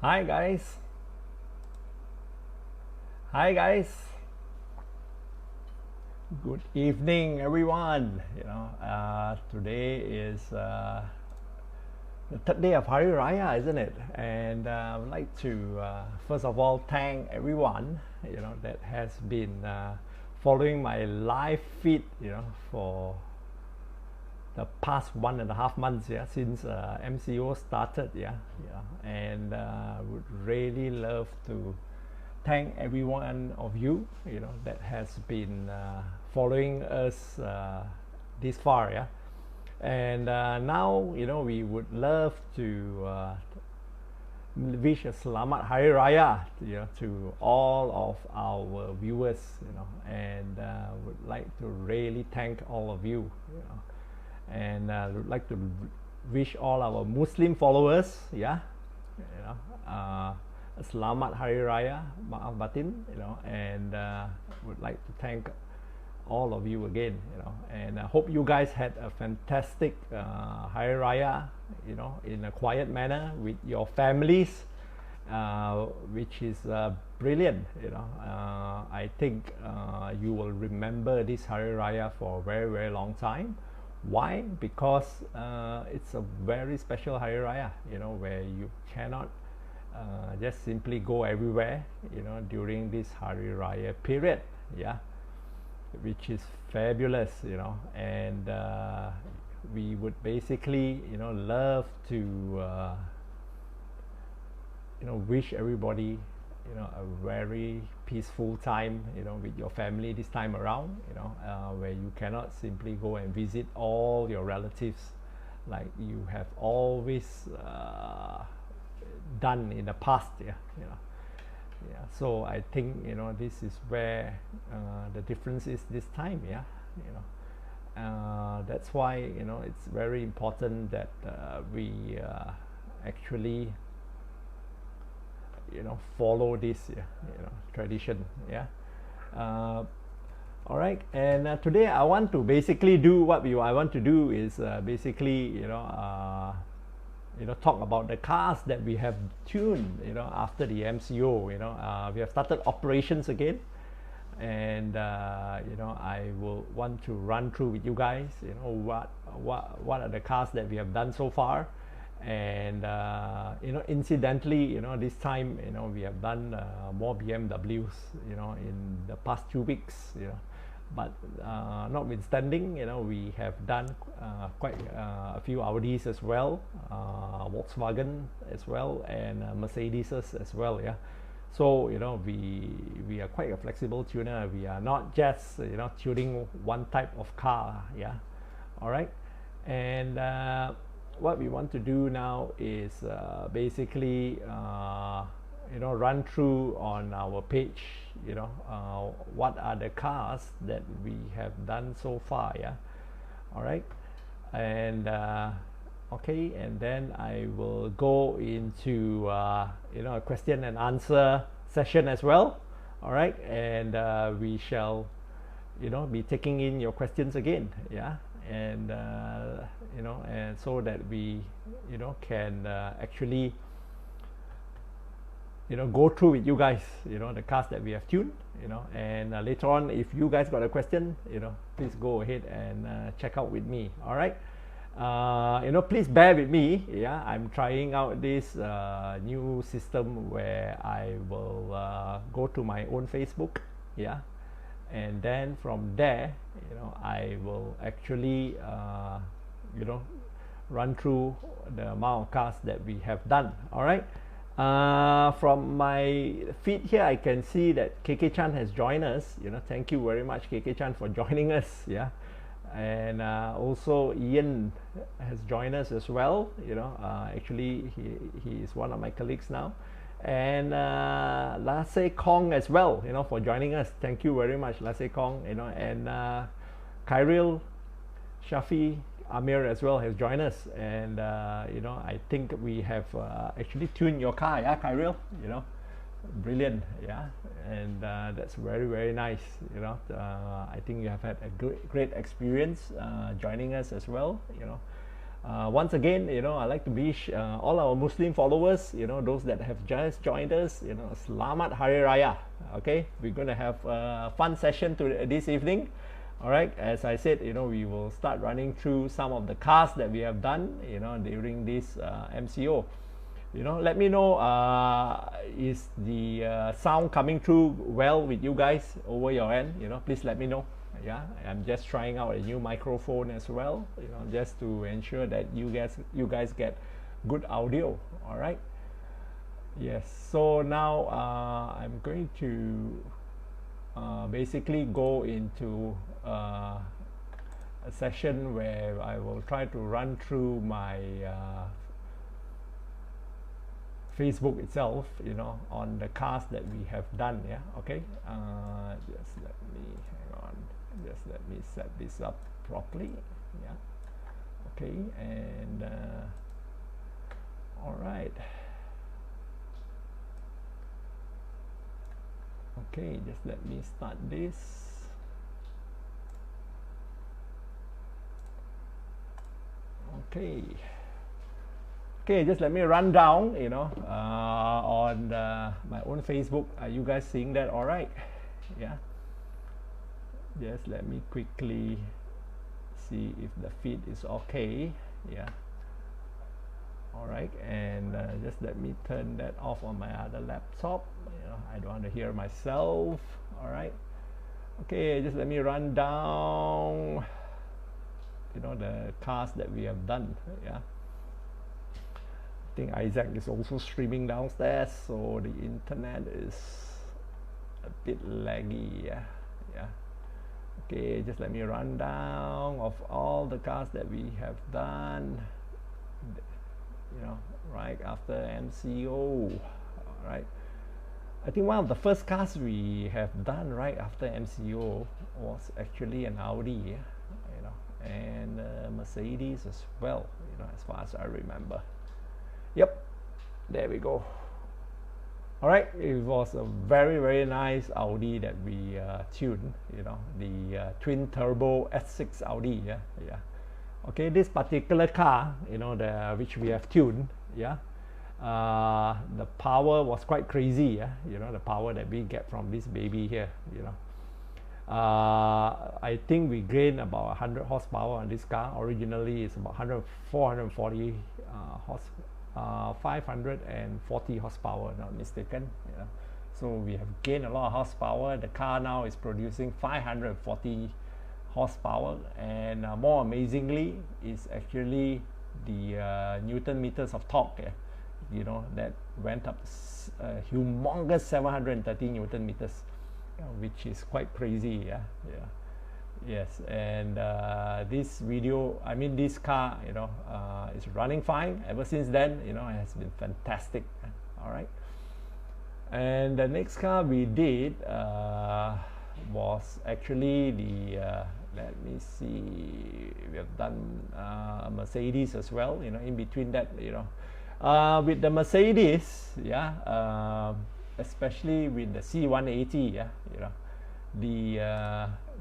Hi guys. Hi guys. Good evening, everyone. Today is the third day of Hari Raya, isn't it? And I would like to first of all thank everyone that has been following my live feed for the past 1.5 months since MCO started and would really love to thank every one of you that has been following us this far and now we would love to wish a Selamat Hari Raya to all of our viewers and would like to really thank all of you and would like to wish all our Muslim followers Selamat Hari Raya, Maaf Batin, and would like to thank all of you again, and I hope you guys had a fantastic Hari Raya, in a quiet manner with your families, which is brilliant, I think you will remember this Hari Raya for a very, very long time. Why? Because it's a very special Hari Raya, where you cannot just simply go everywhere during this Hari Raya period, which is fabulous, and we would basically love to wish everybody a very peaceful time with your family this time around, where you cannot simply go and visit all your relatives like you have always done in the past. So I think this is where the difference is this time. That's why it's very important that we actually follow this tradition. All right, and today I want to basically do what I want to do is basically talk about the cars that we have tuned after the MCO. We have started operations again, and I will want to run through with you guys what are the cars that we have done so far. And incidentally this time we have done more BMWs in the past 2 weeks, but notwithstanding we have done quite a few Audis as well, Volkswagen as well, and Mercedes as well. So we are quite a flexible tuner. We are not just tuning one type of car. All right, and what we want to do now is basically run through on our page what are the cars that we have done so far. All right, and okay, and then I will go into a question and answer session as well. All right, and we shall be taking in your questions again. And and so that we can actually go through with you guys the cars that we have tuned, and later on if you guys got a question, please go ahead and check out with me. All right, please bear with me. I'm trying out this new system where I will go to my own Facebook, and then from there I will actually run through the amount of cars that we have done. All right, from my feed here I can see that KK Chan has joined us. Thank you very much, KK Chan, for joining us. And also Ian has joined us as well. Actually he is one of my colleagues now. And Lasse Kong as well, for joining us. Thank you very much, Lasse Kong. And Kyril, Shafi, Amir as well has joined us. And I think we have actually tuned your car, Kyril. Brilliant, and that's very, very nice. I think you have had a great experience joining us as well. Once again, you know, I'd like to wish all our Muslim followers, you know, those that have just joined us, you know, Selamat Hari Raya. Okay, we're going to have a fun session this evening. All right, as I said, you know, we will start running through some of the cars that we have done, you know, during this MCO. You know, let me know, is the sound coming through well with you guys over your end? You know, please let me know. Yeah, I'm just trying out a new microphone as well, you know, just to ensure that you guys get good audio. All right. Yes, so now I'm going to basically go into a session where I will try to run through my Facebook itself, you know, on the cars that we have done. Yeah, okay. Just let me hang on. Just let me set this up properly. Yeah, okay. And all right. Okay, just let me start this. Okay. Okay, just let me run down, you know, on my own Facebook. Are you guys seeing that all right? Yeah. Just let me quickly see if the feed is okay. Yeah. All right, and just let me turn that off on my other laptop. You know, I don't want to hear myself. All right. Okay, just let me run down, you know, the cars that we have done. Yeah. I think Isaac is also streaming downstairs, so the internet is a bit laggy. Yeah. Yeah. Okay, just let me run down of all the cars that we have done, you know, right after MCO. All right, I think one of the first cars we have done right after MCO was actually an Audi, you know, and Mercedes as well, you know, as far as I remember. Yep, there we go. All right, it was a very nice Audi that we tuned, you know, the twin turbo S6 Audi. Yeah, yeah. Okay, this particular car, you know, which we have tuned. Yeah, the power was quite crazy. Yeah, you know, the power that we get from this baby here. You know, I think we gained about 100 horsepower on this car. Originally, it's about 440 horsepower. 540 horsepower, not mistaken. Yeah. So we have gained a lot of horsepower. The car now is producing 540 horsepower, and more amazingly is actually the Newton meters of torque. Yeah. You know, that went up humongous 730 Newton meters, which is quite crazy. Yeah, yeah. Yes, and this car, you know, is running fine ever since then. You know, it has been fantastic. All right, and the next car we did was actually the let me see, we have done Mercedes as well. You know, in between that, you know, with the Mercedes, yeah, especially with the C180, yeah, you know,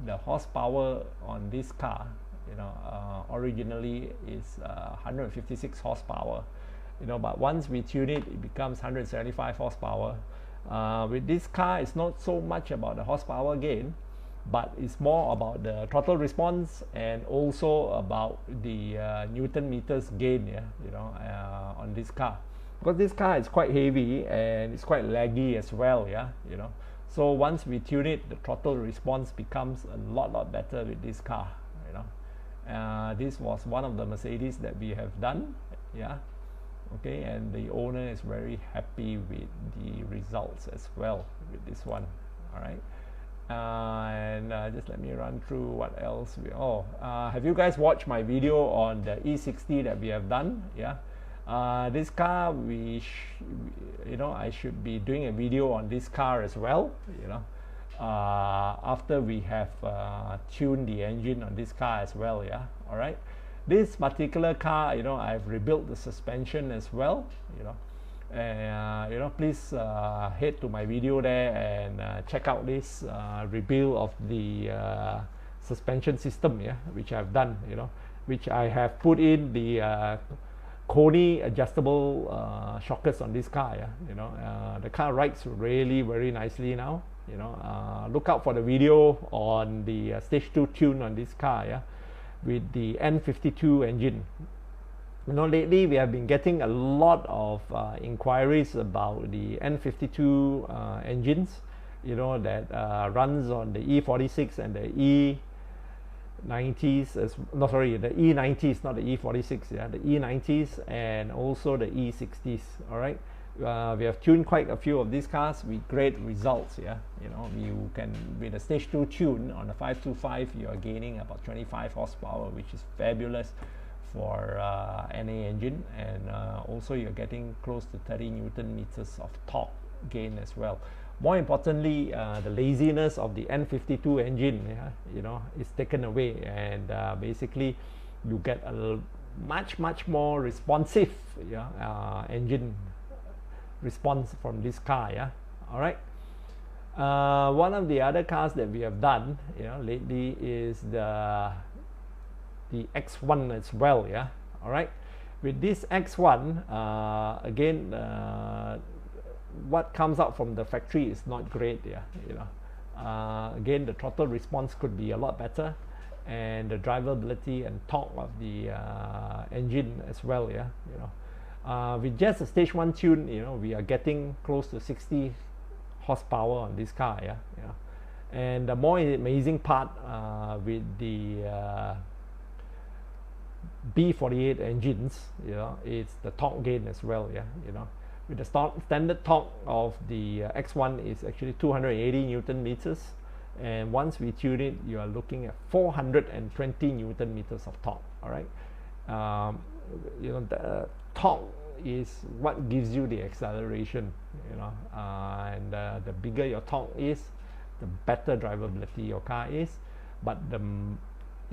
the horsepower on this car, you know, originally is 156 horsepower, you know, but once we tune it, it becomes 175 horsepower. With this car, it's not so much about the horsepower gain, but it's more about the throttle response and also about the Newton meters gain, yeah, you know, on this car, because this car is quite heavy and it's quite laggy as well, yeah, you know. So once we tune it, the throttle response becomes a lot better with this car, you know. This was one of the Mercedes that we have done, yeah. Okay, and the owner is very happy with the results as well with this one. All right, and just let me run through what else have you guys watched my video on the E60 that we have done? Yeah. This car, you know, I should be doing a video on this car as well, you know, after we have tuned the engine on this car as well. Yeah. All right, this particular car, you know, I've rebuilt the suspension as well, you know, and you know, please head to my video there and check out this rebuild of the suspension system, yeah, which I've done, you know. which I have put in the Koni adjustable shockers on this car. Yeah, you know, the car rides really very nicely now. You know, look out for the video on the stage 2 tune on this car. Yeah, with the N52 engine. You know, lately we have been getting a lot of inquiries about the N52 engines, you know, that runs on the E46 and the E90s, no, sorry, the E90s, not the E46, yeah, the E90s and also the E60s. All right, we have tuned quite a few of these cars with great results. Yeah, you know, you can, with a stage 2 tune on the 525, you are gaining about 25 horsepower, which is fabulous for NA engine, and also you're getting close to 30 Newton meters of torque gain as well. More importantly, the laziness of the N52 engine, yeah, you know, is taken away, and basically you get a much more responsive, yeah, engine response from this car. Yeah, all right. One of the other cars that we have done, you know, lately is the X1 as well. Yeah, all right. With this X1, again, what comes out from the factory is not great. Yeah, you know, again, the throttle response could be a lot better, and the drivability and torque of the engine as well. Yeah, you know, with just a stage 1 tune, you know, we are getting close to 60 horsepower on this car. Yeah, you know, and the more amazing part with the B48 engines, you know, it's the torque gain as well. Yeah, you know, with the standard torque of the X1 is actually 280 Newton meters, and once we tune it, you are looking at 420 Newton meters of torque. All right, you know, the torque is what gives you the acceleration. You know, and the bigger your torque is, the better drivability your car is. But the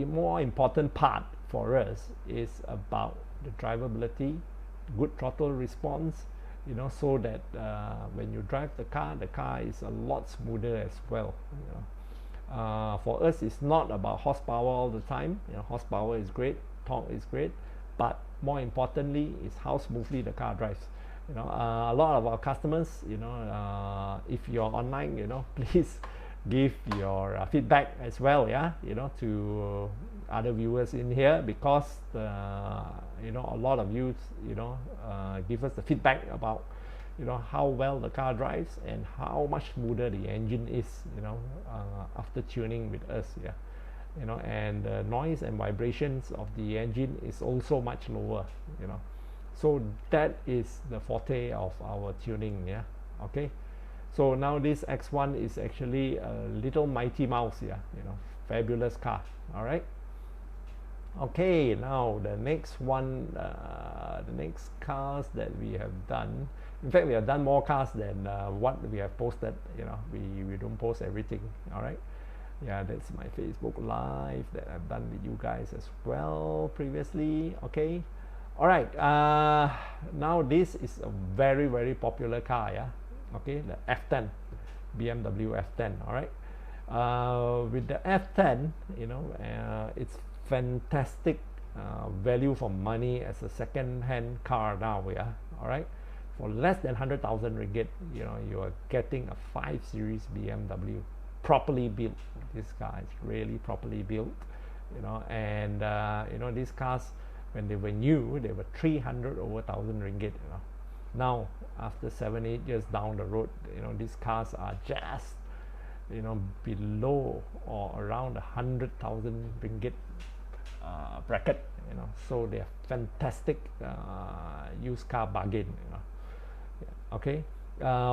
more important part for us is about the drivability, good throttle response, you know, so that when you drive the car is a lot smoother as well. You know, for us, it's not about horsepower all the time. You know, horsepower is great, torque is great, but more importantly is how smoothly the car drives. You know, a lot of our customers, you know, if you're online, you know, please give your feedback as well. Yeah, you know, to other viewers in here, because you know, a lot of you, you know, give us the feedback about, you know, how well the car drives and how much smoother the engine is, you know, after tuning with us. Yeah, you know, and the noise and vibrations of the engine is also much lower. You know, so that is the forte of our tuning. Yeah, okay. So now this X1 is actually a little mighty mouse. Yeah, you know, fabulous car. All right. Okay, now the next one, the next cars that we have done. In fact, we have done more cars than what we have posted. You know, we don't post everything. All right. Yeah, that's my Facebook Live that I've done with you guys as well previously. Okay. All right. Now this is a very popular car. Yeah. Okay, the F10, BMW F10. All right. With the F10, you know, it's fantastic value for money as a second-hand car now. Yeah, all right, for less than 100,000 ringgit, you know, you are getting a 5 Series BMW, properly built. This car is really properly built, you know, and you know, these cars, when they were new, they were 300 over 1,000 ringgit. You know, now after 7-8 years down the road, you know, these cars are just, you know, below or around 100,000 ringgit bracket. You know, so they are fantastic used car bargain. You know, yeah. Okay.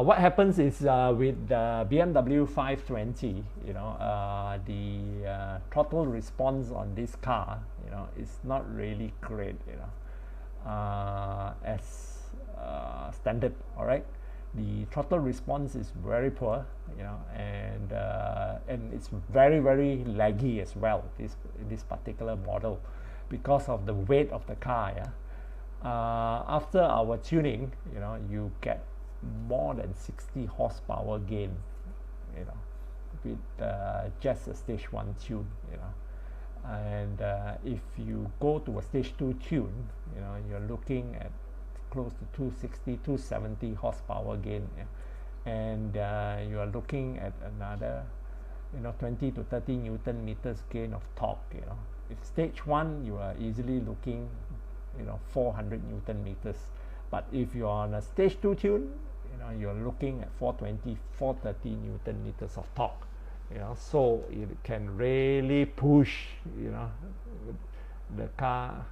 What happens is with the BMW 520, you know, the throttle response on this car, you know, is not really great. You know, as standard. All right, the throttle response is very poor, you know, and it's very laggy as well, this particular model, because of the weight of the car. Yeah, after our tuning, you know, you get more than 60 horsepower gain, you know, with just a stage 1 tune. You know, And if you go to a stage 2 tune, you know, you're looking at close to 260, 270 horsepower gain, yeah? And you are looking at another, you know, 20 to 30 Newton meters gain of torque. You know, if stage 1, you are easily looking, you know, 400 Newton meters. But if you're on a stage 2 tune, you know, you're looking at 420, 430 Newton meters of torque. You know, so it can really push, you know, the car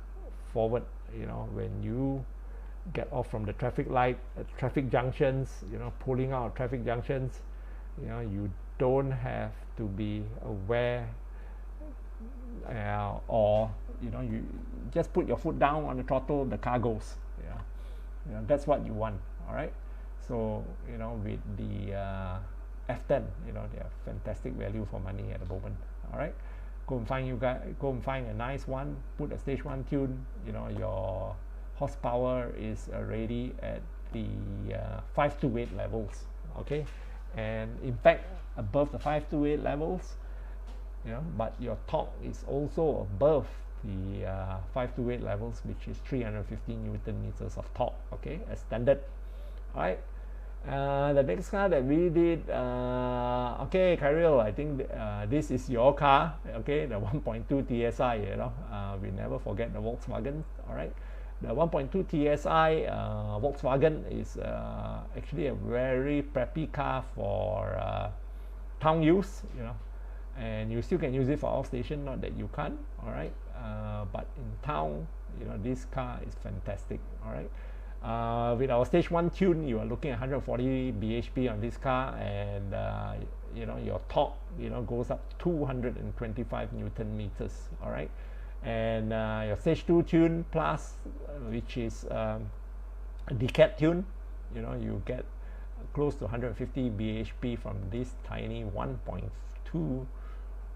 forward. You know, when you get off from the traffic light, traffic junctions, you know, pulling out of traffic junctions, you know, you don't have to be aware, or, you know, you just put your foot down on the throttle, the car goes. Yeah, you know, that's what you want. All right. So, you know, with the F10, you know, they are fantastic value for money at the moment. All right, go and find a nice one, put a stage 1 tune. You know, your horsepower is already at the 528 levels. Okay, and in fact above the 528 levels, you know, but your torque is also above the 528 levels, which is 350 Newton meters of torque. Okay, as standard. All right. The next car that we did, okay, Kyril, I think this is your car, okay, the 1.2 TSI, you know, we never forget the Volkswagen. All right, the 1.2 TSI Volkswagen is actually a very preppy car for town use, you know, and you still can use it for outstation, not that you can't. All right, but in town, you know, this car is fantastic. All right. With our stage 1 tune, you are looking at 140 bhp on this car, and you know, your torque, you know, goes up 225 Newton meters. All right, and your stage 2 tune plus, which is a decad tune, you know, you get close to 150 bhp from this tiny 1.2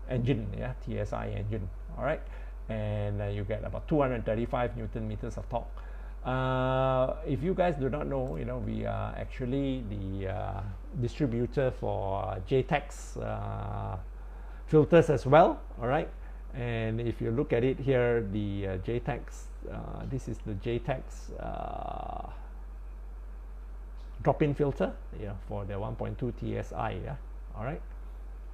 engine, yeah, TSI engine. All right, and you get about 235 Newton meters of torque. If you guys do not know, you know, we are actually the distributor for JTEX filters as well. All right, and if you look at it here, the JTEX, this is the JTEX drop-in filter, yeah, for the 1.2 TSI. Yeah, all right,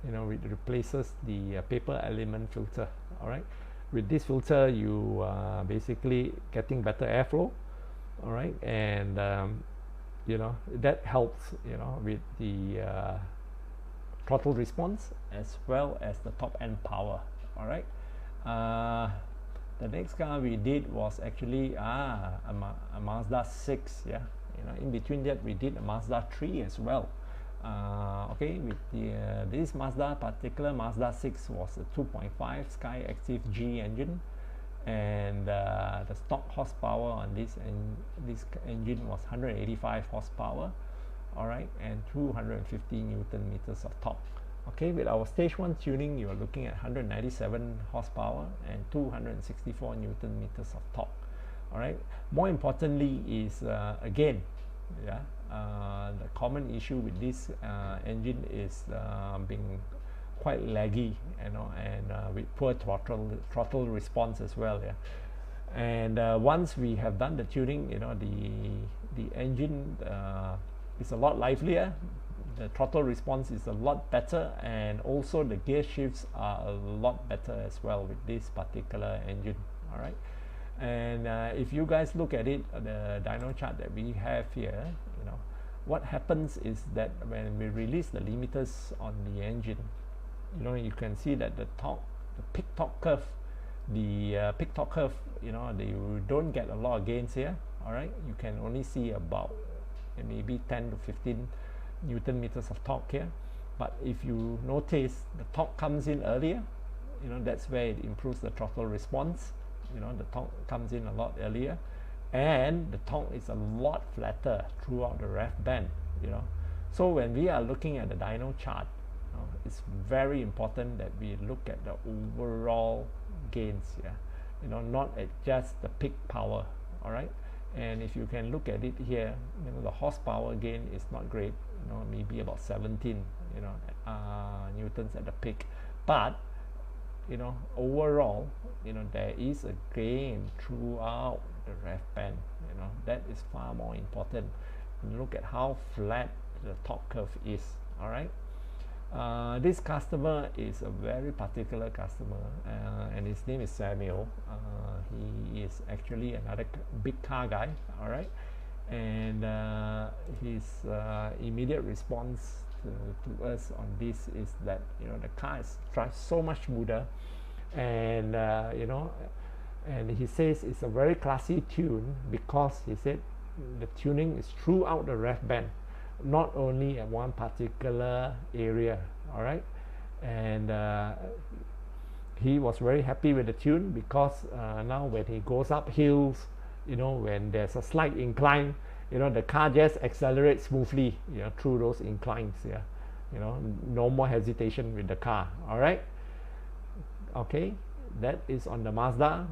you know, it replaces the paper element filter. All right, with this filter, you basically getting better airflow. All right, and you know, that helps, you know, with the throttle response as well as the top end power. All right, the next car we did was actually a Mazda 6. Yeah, you know, in between that we did a Mazda 3 as well. Okay, with the this particular Mazda 6 was a 2.5 Sky Active G engine, and the stock horsepower on this engine was 185 horsepower. All right, and 250 Newton meters of torque. Okay, with our stage 1 tuning, you are looking at 197 horsepower and 264 Newton meters of torque. All right, more importantly is again, yeah, the common issue with this engine is being quite laggy, you know, and with poor throttle response as well. Yeah, and once we have done the tuning, you know, the engine is a lot livelier, the throttle response is a lot better, and also the gear shifts are a lot better as well with this particular engine. All right, and if you guys look at it, the dyno chart that we have here, you know, what happens is that when we release the limiters on the engine, you know, you can see that the peak torque curve, you know, you don't get a lot of gains here. All right, you can only see about maybe 10 to 15 Newton meters of torque here. But if you notice, the torque comes in earlier, you know, that's where it improves the throttle response. You know, the torque comes in a lot earlier, and the torque is a lot flatter throughout the rev band, you know. So when we are looking at the dyno chart, it's very important that we look at the overall gains, yeah, you know, not at just the peak power. All right, and if you can look at it here, you know, the horsepower gain is not great, you know, maybe about 17, you know, newtons at the peak, but you know, overall, you know, there is a gain throughout the rev band. You know, that is far more important. Look at how flat the torque curve is. All right. This customer is a very particular customer, and his name is Samuel. He is actually another big car guy. All right. And his immediate response to us on this is that, you know, the car drives so much smoother, and you know, and he says it's a very classy tune because he said the tuning is throughout the rev band, not only at one particular area. All right. And he was very happy with the tune because now when he goes up hills, you know, when there's a slight incline, you know, the car just accelerates smoothly, you know, through those inclines. Yeah, you know, no more hesitation with the car. All right. Okay, that is on the Mazda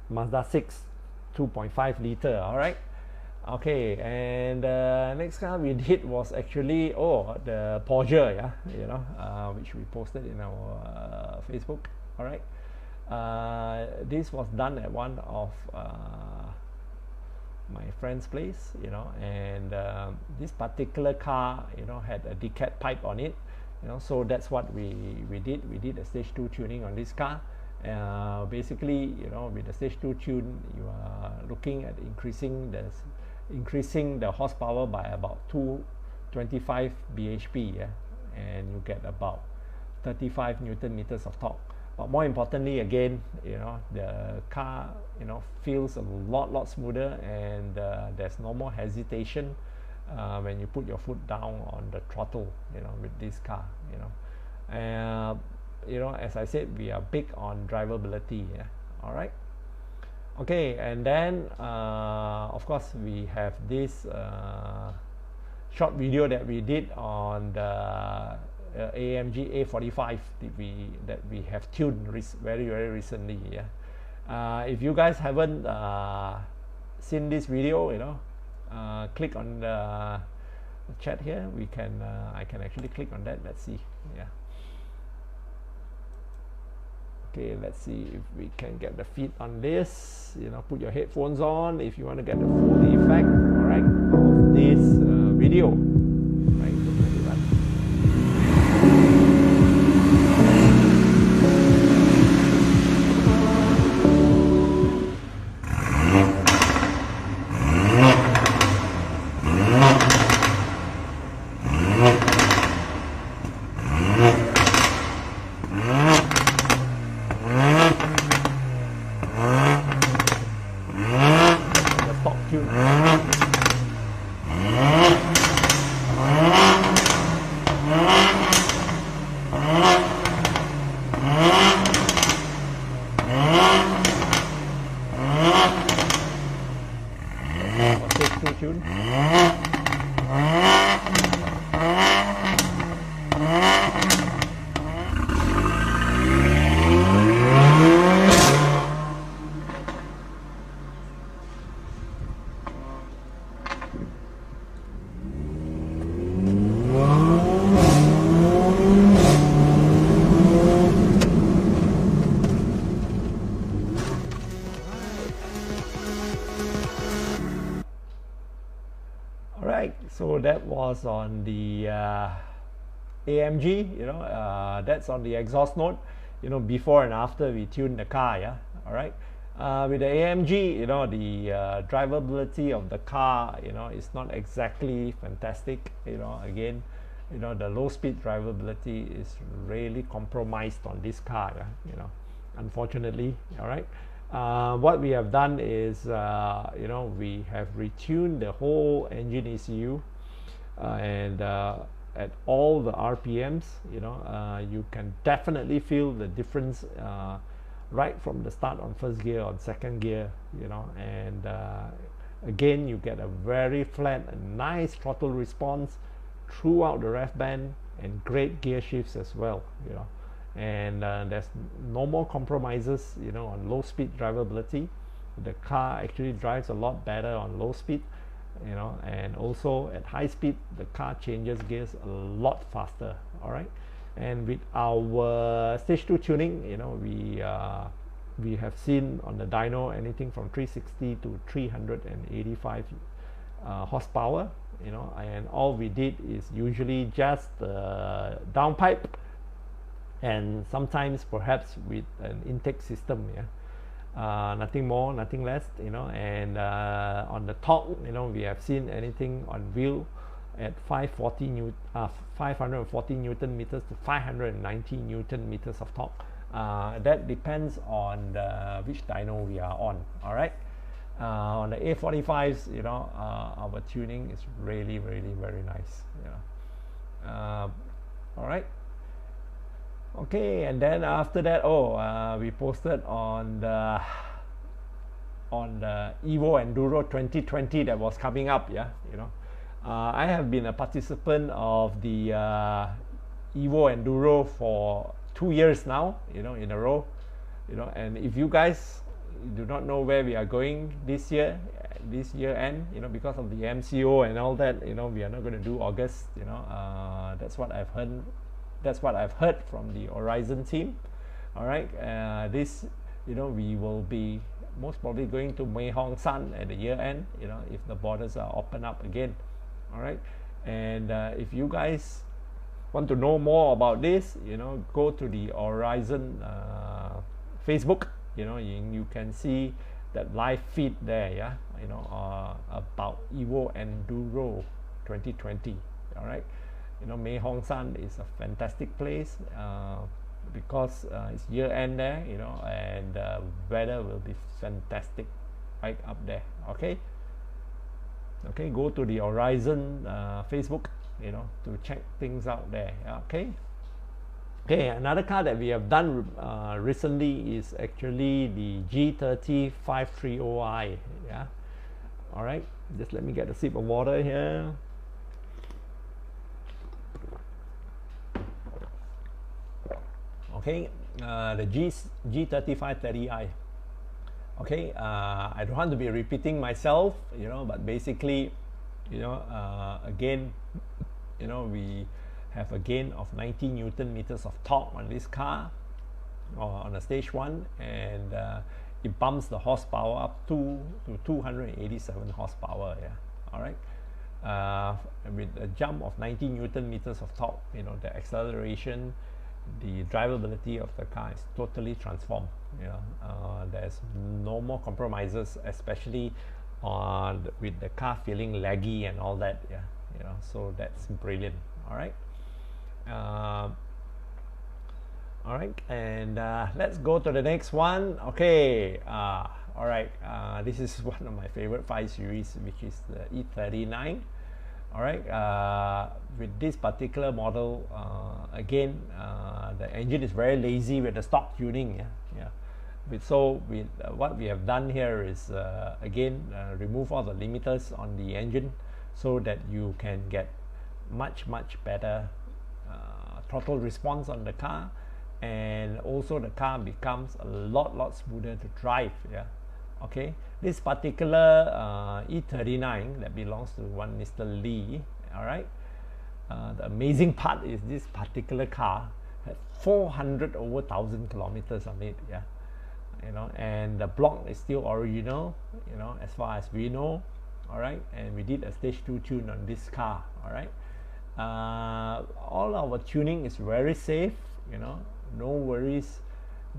Mazda 6 2.5 liter. All right. Okay, and next car we did was actually the Porsche, yeah, you know, which we posted in our Facebook. All right. This was done at one of my friend's place, you know, and this particular car, you know, had a decat pipe on it, you know, so that's what we did. We did a stage 2 tuning on this car. Basically, you know, with the stage 2 tune, you are looking at increasing the horsepower by about 225 bhp, yeah, and you get about 35 newton meters of torque. But more importantly, again, you know, the car, you know, feels a lot smoother, and there's no more hesitation when you put your foot down on the throttle, you know, with this car, you know. You know, as I said, we are big on drivability. Yeah. All right. Okay, and then of course we have this short video that we did on the AMG A45 that we have tuned very recently. Yeah. If you guys haven't seen this video, you know, click on the chat here. I can actually click on that. Let's see. Yeah. Okay, let's see if we can get the feed on this. You know, put your headphones on if you want to get the full effect, all right, of this video. Right, So that was on the AMG, you know, that's on the exhaust note, you know, before and after we tuned the car. Yeah. All right. With the AMG, you know, the drivability of the car, you know, is not exactly fantastic. You know, again, you know, the low speed drivability is really compromised on this car. Yeah? You know, unfortunately. All right. What we have done is, you know, we have retuned the whole engine ECU, and at all the RPMs, you know, you can definitely feel the difference right from the start on first gear, on second gear, you know, and again, you get a very flat and nice throttle response throughout the rev band, and great gear shifts as well, you know. And there's no more compromises, you know, on low speed drivability. The car actually drives a lot better on low speed, you know, and also at high speed the car changes gears a lot faster. All right. And with our stage 2 tuning, you know, we have seen on the dyno anything from 360 to 385 horsepower, you know, and all we did is usually just downpipe and sometimes perhaps with an intake system, yeah. Nothing more, nothing less, you know. And on the torque, you know, we have seen anything on wheel at 540 Newton meters to 590 Newton meters of torque. That depends on which dyno we are on. All right. On the A45s, you know, our tuning is really very nice. Yeah. All right. Okay, and then after that, we posted on the Evo Enduro 2020 that was coming up. Yeah, you know, I have been a participant of the Evo Enduro for 2 years now, you know, in a row, you know. And if you guys do not know where we are going this year end, you know, because of the MCO and all that, you know, we are not going to do August, you know. That's what I've heard. That's what I've heard from the Horizon team. All right, this, you know, we will be most probably going to Mei Hong San at the year end, you know, if the borders are open up again. All right, and if you guys want to know more about this, you know, go to the Horizon Facebook. You know, you can see that live feed there, yeah, you know, about Evo Enduro 2020. All right. You know, Mei Hong San is a fantastic place because it's year end there, you know, and the weather will be fantastic right up there. Okay, go to the Horizon Facebook, you know, to check things out there. Okay, another car that we have done recently is actually the G30 530i. Yeah, all right, just let me get a sip of water here. Okay, the G30 530i. Okay, I don't want to be repeating myself, you know, but basically, you know, again, you know, we have a gain of 90 Newton meters of torque on this car, on a stage 1, and it bumps the horsepower up to 287 horsepower. Yeah, all right. With a jump of 90 Newton meters of torque, you know, the acceleration, the drivability of the car is totally transformed. You know, there's no more compromises, especially with the car feeling laggy and all that. Yeah, you know, so that's brilliant. All right. All right, and let's go to the next one. Okay. All right. This is one of my favorite 5 Series, which is the E39. All right, with this particular model, again, the engine is very lazy with the stock tuning. What we have done here is again remove all the limiters on the engine so that you can get much better throttle response on the car, and also the car becomes a lot smoother to drive. Yeah. Okay, this particular E39 that belongs to one Mr. Lee. All right, the amazing part is this particular car has 400,000 kilometers on it. Yeah, you know, and the block is still original, you know, as far as we know. All right, and we did a stage 2 tune on this car. All right, all our tuning is very safe, you know, no worries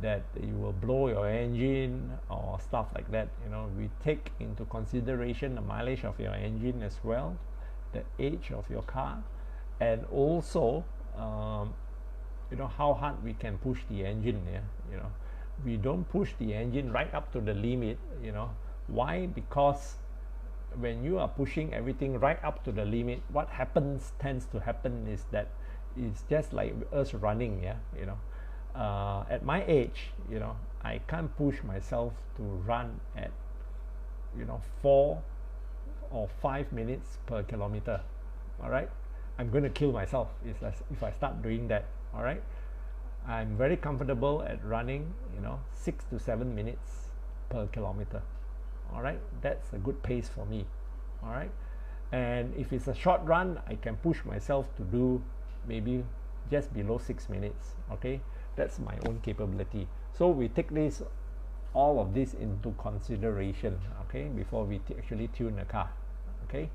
that you will blow your engine or stuff like that. You know, we take into consideration the mileage of your engine as well, the age of your car, and also you know, how hard we can push the engine. Yeah, you know, we don't push the engine right up to the limit. You know, why? Because when you are pushing everything right up to the limit, what tends to happen is that it's just like us running. Yeah, you know, at my age, you know, I can't push myself to run at, you know, 4 or 5 minutes per kilometer. All right, I'm going to kill myself if I start doing that. All right, I'm very comfortable at running, you know, 6 to 7 minutes per kilometer. All right, that's a good pace for me. All right, and if it's a short run, I can push myself to do maybe just below 6 minutes. Okay, that's my own capability. So we take this, all of this into consideration, okay, before we actually tune the car. Okay,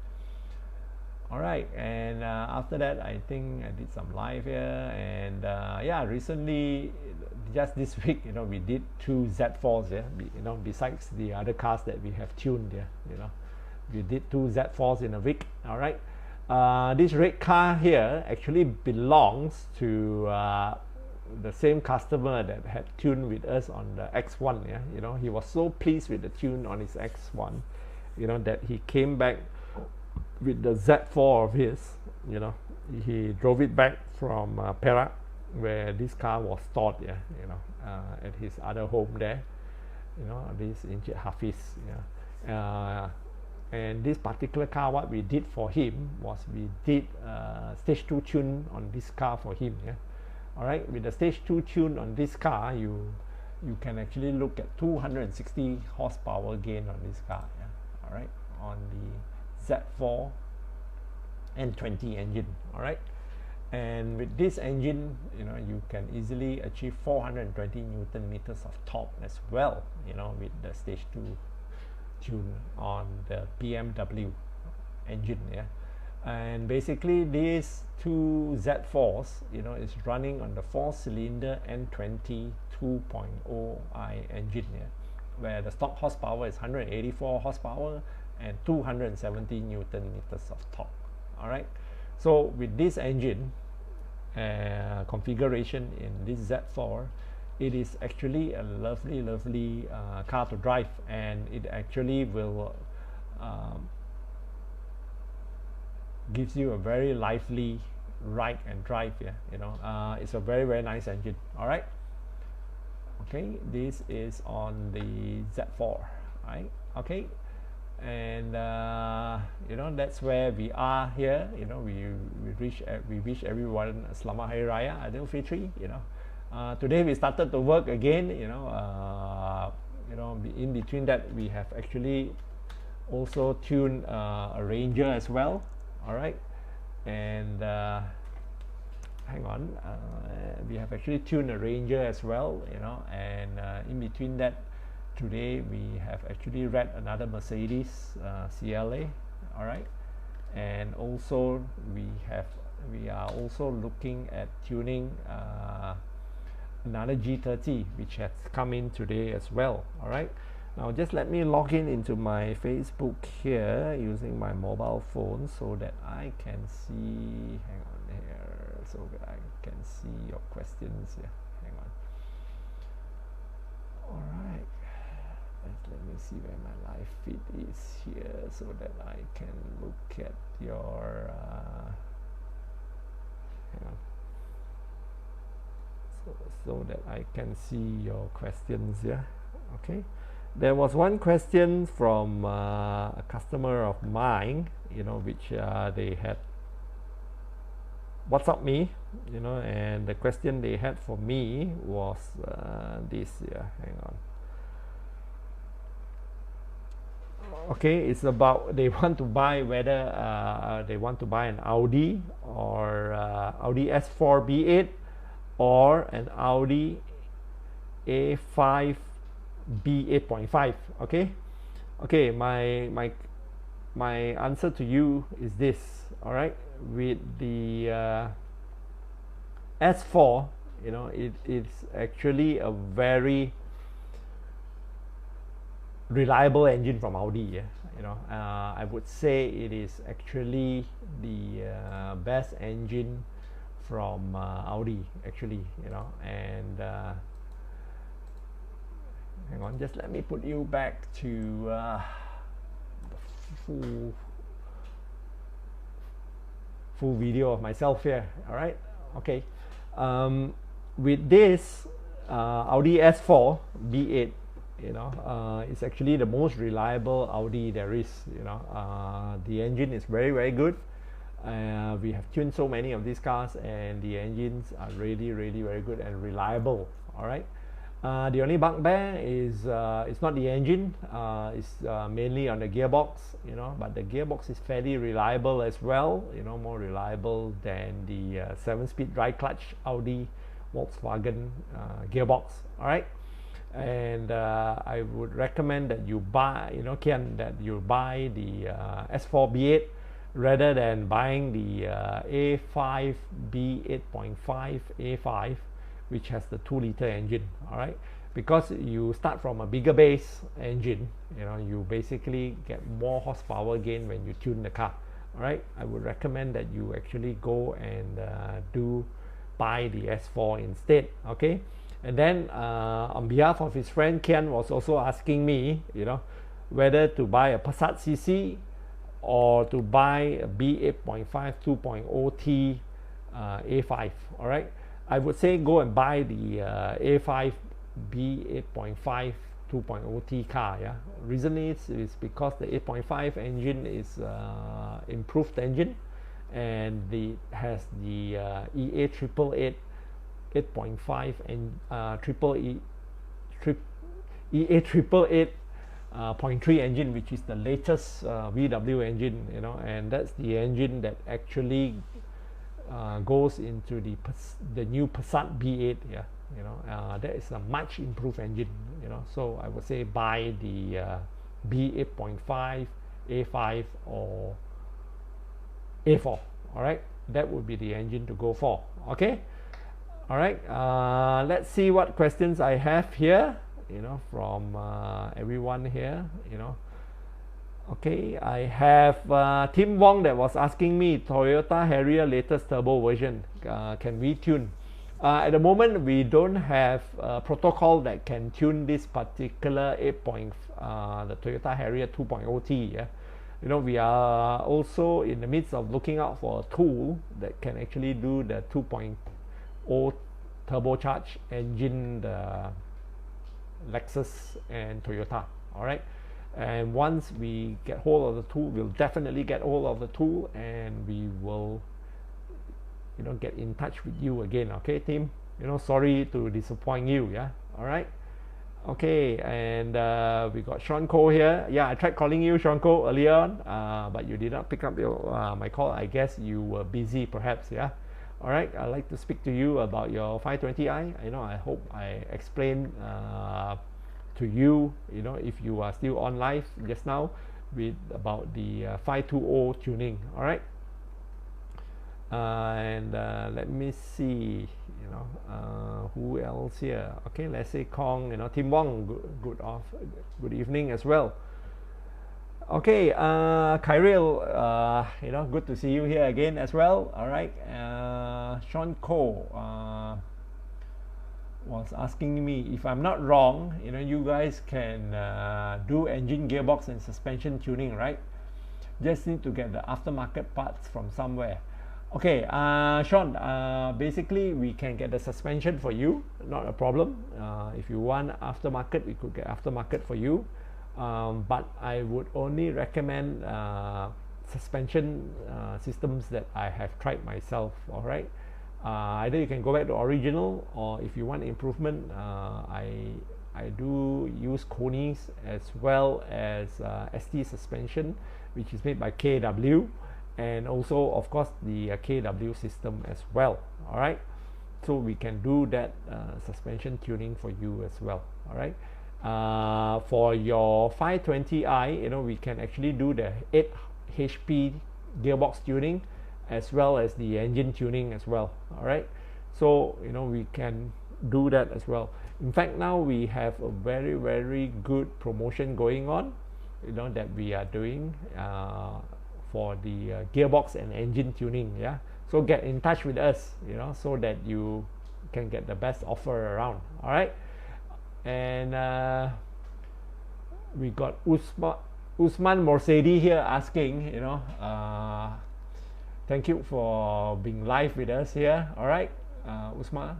all right. And after that, I think I did some live here, and yeah, recently, just this week, you know, we did 2 Z4s, yeah, you know, besides the other cars that we have tuned, yeah, you know, we did 2 Z4s in a week. All right. This red car here actually belongs to the same customer that had tuned with us on the X1. Yeah, you know, he was so pleased with the tune on his X1, you know, that he came back with the Z4 of his. You know, he drove it back from Perak, where this car was stored. Yeah, you know, at his other home there. You know, this Encik Hafiz. Yeah. And this particular car, what we did for him was we did stage 2 tune on this car for him. Yeah, all right. With the stage 2 tune on this car, you can actually look at 260 horsepower gain on this car. Yeah, all right, on the Z4 N20 engine. All right, and with this engine, you know, you can easily achieve 420 Newton meters of torque as well. You know, with the stage 2 tune on the BMW engine. Yeah, and basically these 2 Z4s, you know, is running on the 4-cylinder N20 2.0i engine. Yeah, where the stock horsepower is 184 horsepower and 270 Newton meters of torque. All right, so with this engine configuration in this Z4, it is actually a lovely car to drive, and it actually will gives you a very lively ride and drive. Yeah, you know, it's a very nice engine. All right, okay, this is on the Z4, right? Okay, and you know, that's where we are here. You know, we wish everyone a Selamat Hari Raya Aidil Fitri. You know, today we started to work again. You know, in between that, we have actually also tuned a Ranger as well. All right, and hang on, we have actually tuned a Ranger as well. You know, and in between that, today we have actually read another Mercedes CLA. All right, and also we are also looking at tuning another G30, which has come in today as well. All right, now just let me log in into my Facebook here using my mobile phone so that I can see, hang on here, so that I can see your questions here. Hang on. All right, let me see where my live feed is here so that I can look at your hang on, so that I can see your questions here. Okay, there was one question from a customer of mine, you know, which they had WhatsApp me, you know, and the question they had for me was this. Yeah, hang on. Okay, it's about they want to buy whether they want to buy an Audi or Audi S4 B8 or an Audi A5 B8.5. Okay, my answer to you is this. All right, with the S4, you know, it's actually a very reliable engine from Audi. Yeah, you know, I would say it is actually the best engine from Audi, actually, you know. And hang on, just let me put you back to the full video of myself here. All right, okay. With this Audi S4 B8, you know, it's actually the most reliable Audi there is. You know, the engine is very good. We have tuned so many of these cars, and the engines are really very good and reliable. All right, The only bugbear is it's not the engine, it's mainly on the gearbox, you know, but the gearbox is fairly reliable as well, you know, more reliable than the 7-speed dry clutch Audi Volkswagen gearbox. All right, and I would recommend that you buy, you know, Kian, that you buy the S4 B8 rather than buying the A5 B8.5 A5, which has the 2-liter engine. All right, because you start from a bigger base engine, you know, you basically get more horsepower gain when you tune the car. All right, I would recommend that you actually go and buy the S4 instead. Okay, and then on behalf of his friend, Kian was also asking me, you know, whether to buy a Passat CC or to buy a B8.5 2.0T A5. All right, I would say go and buy the A5 B8.5 2.0T car. Yeah, reason is because the 8.5 engine is improved engine, and it has the EA 888 8.5 and EA 888 0.3 engine, which is the latest VW engine, you know, and that's the engine that actually goes into the new Passat B8. Yeah, you know, that is a much improved engine, you know, so I would say buy the B8.5 A5 or A4. All right, that would be the engine to go for. Okay, all right, let's see what questions I have here, you know, from everyone here, you know. Okay, I have Tim Wong that was asking me Toyota Harrier latest turbo version, can we tune? At the moment we don't have a protocol that can tune this particular the Toyota Harrier 2.0T. Yeah, you know, we are also in the midst of looking out for a tool that can actually do the 2.0 turbocharged engine, the Lexus and Toyota. All right, and once we get hold of the tool, we'll definitely get hold of the tool, and we will, you know, get in touch with you again. Okay, Tim, you know, sorry to disappoint you. Yeah, all right, okay. And we got Sean Cole here. Yeah, I tried calling you, Sean Cole, earlier on, but you did not pick up your my call. I guess you were busy perhaps. Yeah, all right, I'd like to speak to you about your 520i. You know, I hope I explained to you, you know, if you are still on live just now, with about the 520 tuning. All right, and let me see, you know, who else here. Okay, let's say Kong, you know, Tim Wong, good evening as well. Okay, Kyril, you know, good to see you here again as well. All right, Sean Cole was asking me, if I'm not wrong, you know, you guys can do engine, gearbox and suspension tuning, right? Just need to get the aftermarket parts from somewhere. Okay, Sean, basically we can get the suspension for you, not a problem. If you want aftermarket, we could get aftermarket for you, but I would only recommend suspension systems that I have tried myself. All right, either you can go back to original, or if you want improvement, I do use Koni's as well as ST suspension, which is made by KW, and also of course the KW system as well. All right, so we can do that suspension tuning for you as well. All right, for your 520i, you know, we can actually do the 8 HP gearbox tuning as well as the engine tuning as well. All right, so you know, we can do that as well. In fact, now we have a very, very good promotion going on, you know, that we are doing for the gearbox and engine tuning. Yeah, so get in touch with us, you know, so that you can get the best offer around. All right, and we got Usman Morsedi here asking, you know, thank you for being live with us here. All right, Usman,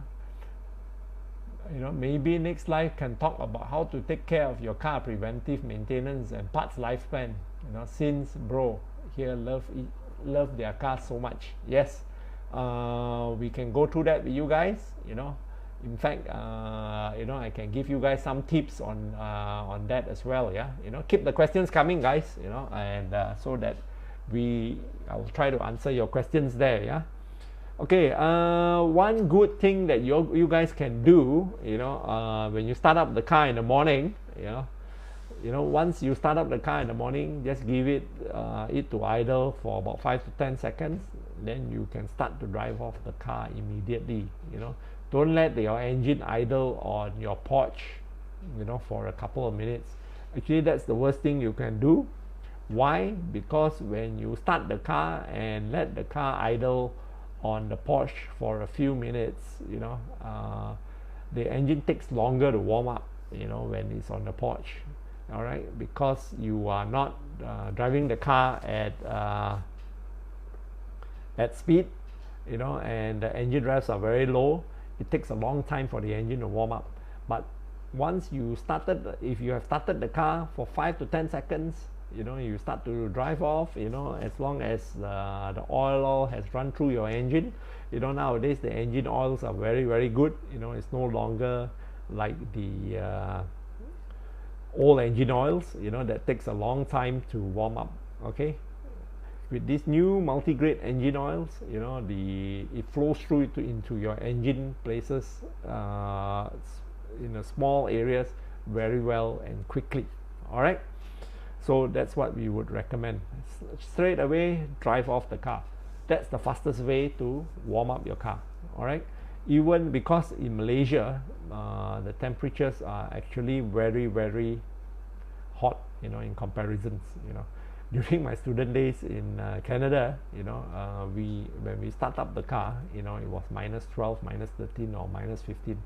you know, maybe next live can talk about how to take care of your car, preventive maintenance and parts lifespan, you know, since bro here love their car so much. Yes, we can go through that with you guys. You know, In fact, you know, I can give you guys some tips on that as well. Yeah, you know, keep the questions coming, guys. You know, and so that I will try to answer your questions there. Yeah. Okay. One good thing that you guys can do, you know, when you start up the car in the morning, you know, once you start up the car in the morning, just give it to idle for about 5 to 10 seconds. Then you can start to drive off the car immediately. You know, don't let your engine idle on your porch, you know, for a couple of minutes. Actually, that's the worst thing you can do. Why? Because when you start the car and let the car idle on the porch for a few minutes, you know, the engine takes longer to warm up, you know, when it's on the porch. All right, because you are not driving the car at speed, you know, and the engine revs are very low. It takes a long time for the engine to warm up. But once you started, if you have started the car for 5 to 10 seconds, you know, you start to drive off, you know, as long as the oil has run through your engine. You know, nowadays the engine oils are very, very good. You know, it's no longer like the old engine oils, you know, that takes a long time to warm up. Okay, with these new multi-grade engine oils, you know, it flows through into your engine places in a small areas very well and quickly. All right, so that's what we would recommend. Straight away drive off the car. That's the fastest way to warm up your car. All right, even because in Malaysia the temperatures are actually very, very hot, you know, in comparisons. You know, during my student days in Canada, you know, when we start up the car, you know, it was -12, -13 or -15.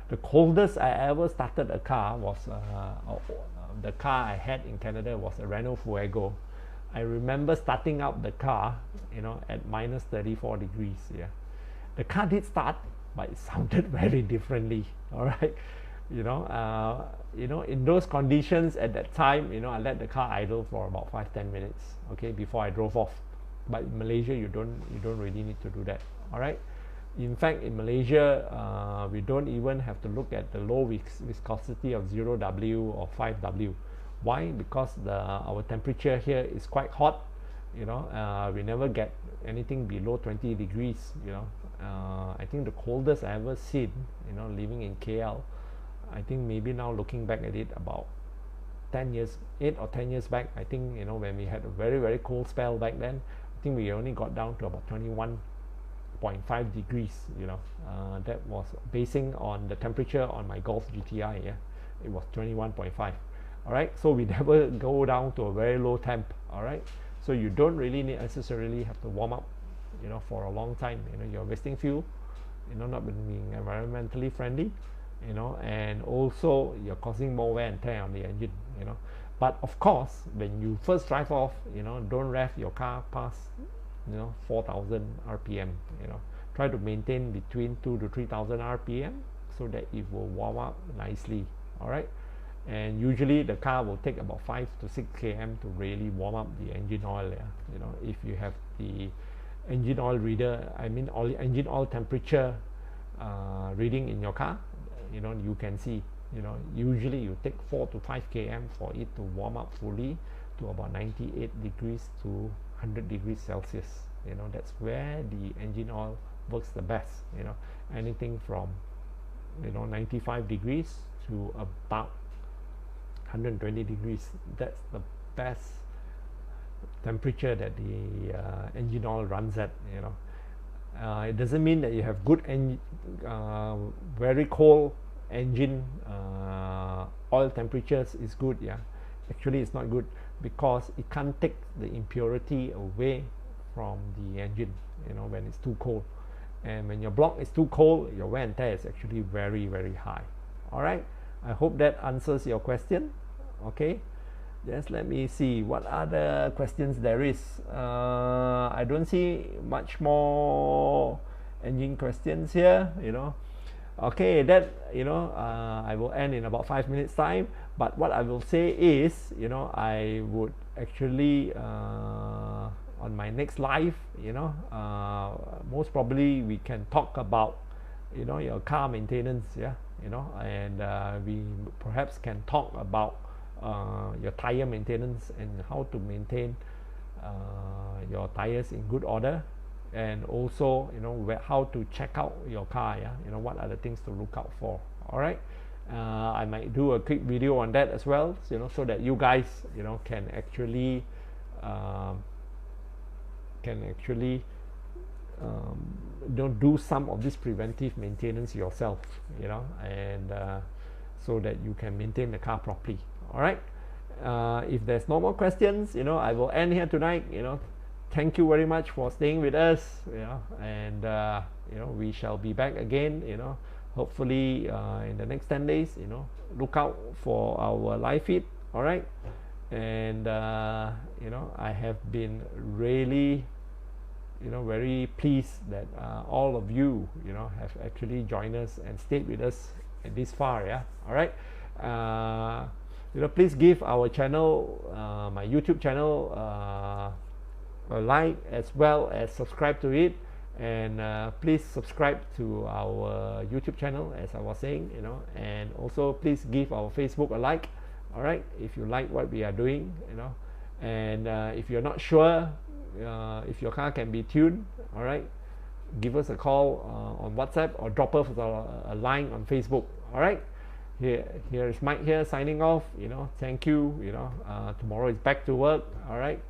The coldest I ever started a car was the car I had in Canada was a Renault Fuego. I remember starting up the car, you know, at -34 degrees. Yeah, the car did start, but it sounded very differently. All right, you know, in those conditions at that time, you know, I let the car idle for about 5-10 minutes, okay, before I drove off. But in Malaysia, you don't really need to do that. All right. In fact, in Malaysia, we don't even have to look at the low viscosity of 0W or 5W. Why? Because our temperature here is quite hot. You know, we never get anything below 20 degrees. You know, I think the coldest I ever seen, you know, living in KL, I think maybe now looking back at it, about 8 or 10 years back, I think, you know, when we had a very, very cold spell back then, I think we only got down to about 21.5 degrees. You know, that was basing on the temperature on my Golf GTI. Yeah, it was 21.5. all right, so we never go down to a very low temp. All right, so you don't really necessarily have to warm up, you know, for a long time. You know, you're wasting fuel, you know, not being environmentally friendly, you know, and also you're causing more wear and tear on the engine, you know. But of course, when you first drive off, you know, don't rev your car past, you know, 4,000 RPM. You know, try to maintain between 2,000 to 3,000 RPM so that it will warm up nicely. All right, and usually the car will take about 5 to 6 km to really warm up the engine oil. Yeah, you know, if you have the engine oil reader, I mean, engine oil temperature reading in your car, you know, you can see, you know, usually you take 4 to 5 km for it to warm up fully to about 98 degrees to 100 degrees Celsius. You know, that's where the engine oil works the best. You know, anything from, you know, 95 degrees to about 120 degrees, that's the best temperature that the engine oil runs at. You know, it doesn't mean that you have good very cold engine oil temperatures is good. Yeah, actually it's not good, because it can't take the impurity away from the engine, you know, when it's too cold. And when your block is too cold, your wear and tear is actually very, very high. All right, I hope that answers your question. Okay, just let me see what other questions there is. I don't see much more engine questions here, you know. Okay, that, you know, I will end in about 5 minutes time. But what I will say is, you know, I would actually on my next live, you know, most probably we can talk about you know, your car maintenance, yeah, you know, and we perhaps can talk about your tire maintenance and how to maintain your tires in good order, and also, you know, how to check out your car, yeah, you know, what are the things to look out for. All right, I might do a quick video on that as well, you know, so that you guys, you know, can actually don't do some of this preventive maintenance yourself, you know, and so that you can maintain the car properly. All right, if there's no more questions, you know, I will end here tonight. You know, thank you very much for staying with us, you know, and you know, we shall be back again, you know, hopefully in the next 10 days. You know, look out for our live feed. All right, and you know, I have been really, you know, very pleased that all of you, you know, have actually joined us and stayed with us this far. Yeah, all right. You know, please give our channel, my YouTube channel, a like, as well as subscribe to it, and please subscribe to our YouTube channel, as I was saying, you know, and also please give our Facebook a like. All right, if you like what we are doing, you know, and if you're not sure if your car can be tuned, all right, give us a call on WhatsApp, or drop us a line on Facebook. All right, here is Mike here signing off. You know, thank you. You know, tomorrow is back to work. All right.